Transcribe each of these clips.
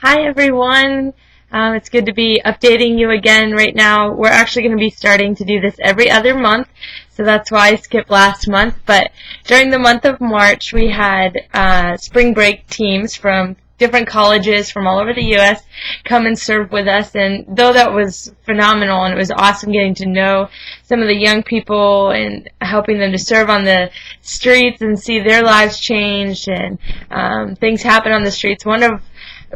Hi everyone. It's good to be updating you again right now. We're actually going to be starting to do this every other month, so that's why I skipped last month. But during the month of March, we had spring break teams from different colleges from all over the U.S. come and serve with us, and though that was phenomenal and it was awesome getting to know some of the young people and helping them to serve on the streets and see their lives changed and things happen on the streets. One of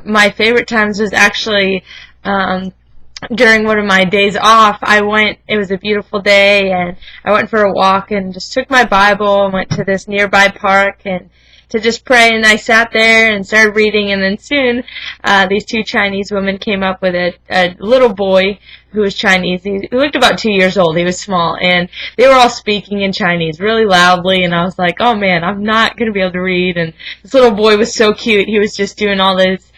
my favorite times was actually during one of my days off. It was a beautiful day, and I went for a walk and just took my Bible and went to this nearby park and to just pray, and I sat there and started reading, and then soon these two Chinese women came up with a little boy who was Chinese. He looked about 2 years old. He was small, and they were all speaking in Chinese really loudly, and I was like, oh man, I'm not going to be able to read. And this little boy was so cute. He was just doing all these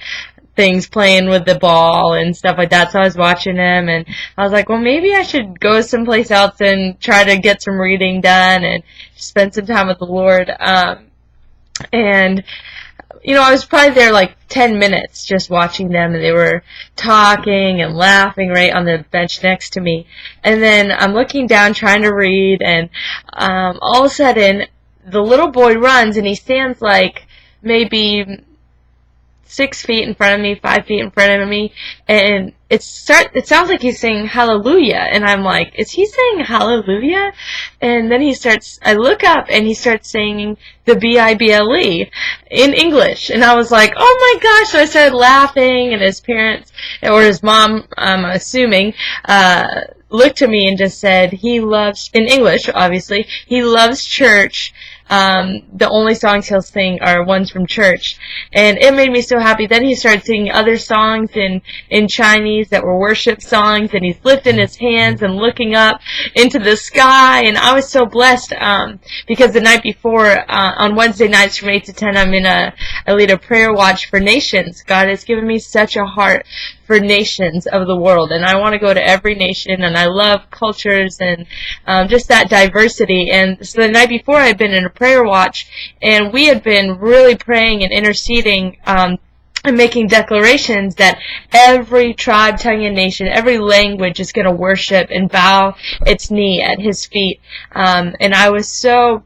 things, playing with the ball and stuff like that. So I was watching him, and I was like, well, maybe I should go someplace else and try to get some reading done and spend some time with the Lord. And, I was probably there like 10 minutes just watching them, and they were talking and laughing right on the bench next to me. And then I'm looking down trying to read, and all of a sudden the little boy runs, and he stands like maybe 6 feet in front of me, 5 feet in front of me, and it sounds like he's saying hallelujah, and I'm like, is he saying hallelujah? And then I look up, and he starts saying the B-I-B-L-E in English, and I was like, oh my gosh. So I started laughing, and his parents, or his mom, I'm assuming, looked at me and just said, in English, obviously, he loves church. The only songs he'll sing are ones from church. And it made me so happy. Then he started singing other songs in Chinese that were worship songs, and he's lifting his hands and looking up into the sky. And I was so blessed, because the night before, on Wednesday nights from 8 to 10, I lead a prayer watch for nations. God has given me such a heart for nations of the world, and I want to go to every nation, and I love cultures and just that diversity. And so the night before, I had been in a prayer watch, and we had been really praying and interceding and making declarations that every tribe, tongue, and nation, every language is going to worship and bow its knee at his feet. And I was so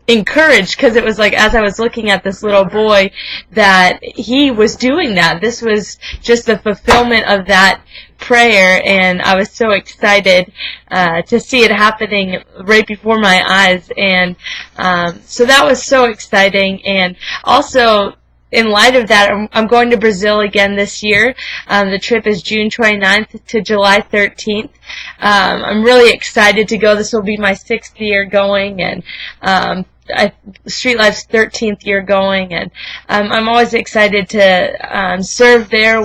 encouraged, because it was like, as I was looking at this little boy, that he was doing that. This was just the fulfillment of that prayer, and I was so excited to see it happening right before my eyes. And so that was so exciting. And also, in light of that, I'm going to Brazil again this year. The trip is June 29th to July 13th. I'm really excited to go. This will be my 6th year going, and Street Life's 13th year going, and I'm always excited to serve there.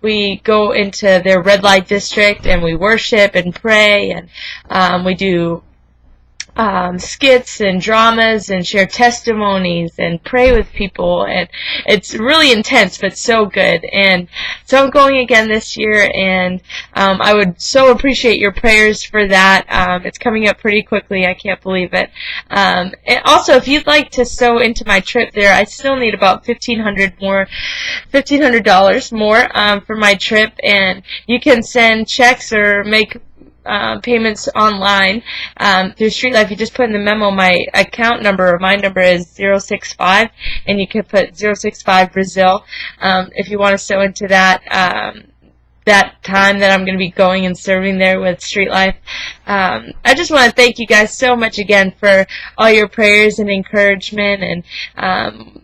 We go into their red light district, and we worship and pray, and we do skits and dramas and share testimonies and pray with people, and it's really intense but so good. And so I'm going again this year, and I would so appreciate your prayers for that. It's coming up pretty quickly. I can't believe it. And also, if you'd like to sow into my trip there, I still need about $1,500 more for my trip, and you can send checks or make payments online through Street Life. You just put in the memo my account number, or my number is 065, and you can put 065 Brazil if you want to sow into that time that I'm going to be going and serving there with Street Life. I just want to thank you guys so much again for all your prayers and encouragement, and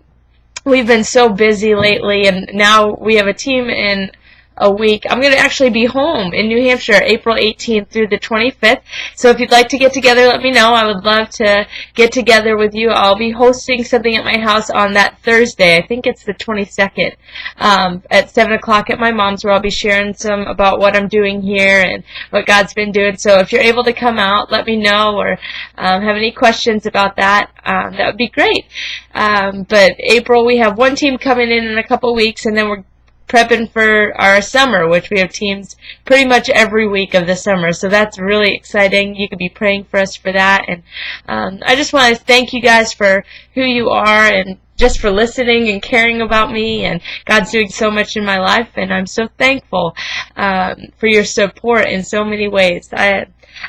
we've been so busy lately, and now we have a team in a week. I'm going to actually be home in New Hampshire April 18th through the 25th. So if you'd like to get together, let me know. I would love to get together with you. I'll be hosting something at my house on that Thursday. I think it's the 22nd at 7 o'clock at my mom's, where I'll be sharing some about what I'm doing here and what God's been doing. So if you're able to come out, let me know, or have any questions about that. That would be great. But April, we have one team coming in a couple weeks, and then we're prepping for our summer, which we have teams pretty much every week of the summer. So that's really exciting. You could be praying for us for that. And I just want to thank you guys for who you are and just for listening and caring about me, and God's doing so much in my life, and I'm so thankful for your support in so many ways.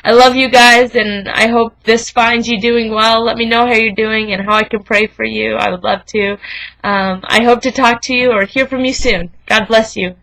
I love you guys, and I hope this finds you doing well. Let me know how you're doing and how I can pray for you. I would love to. I hope to talk to you or hear from you soon. God bless you.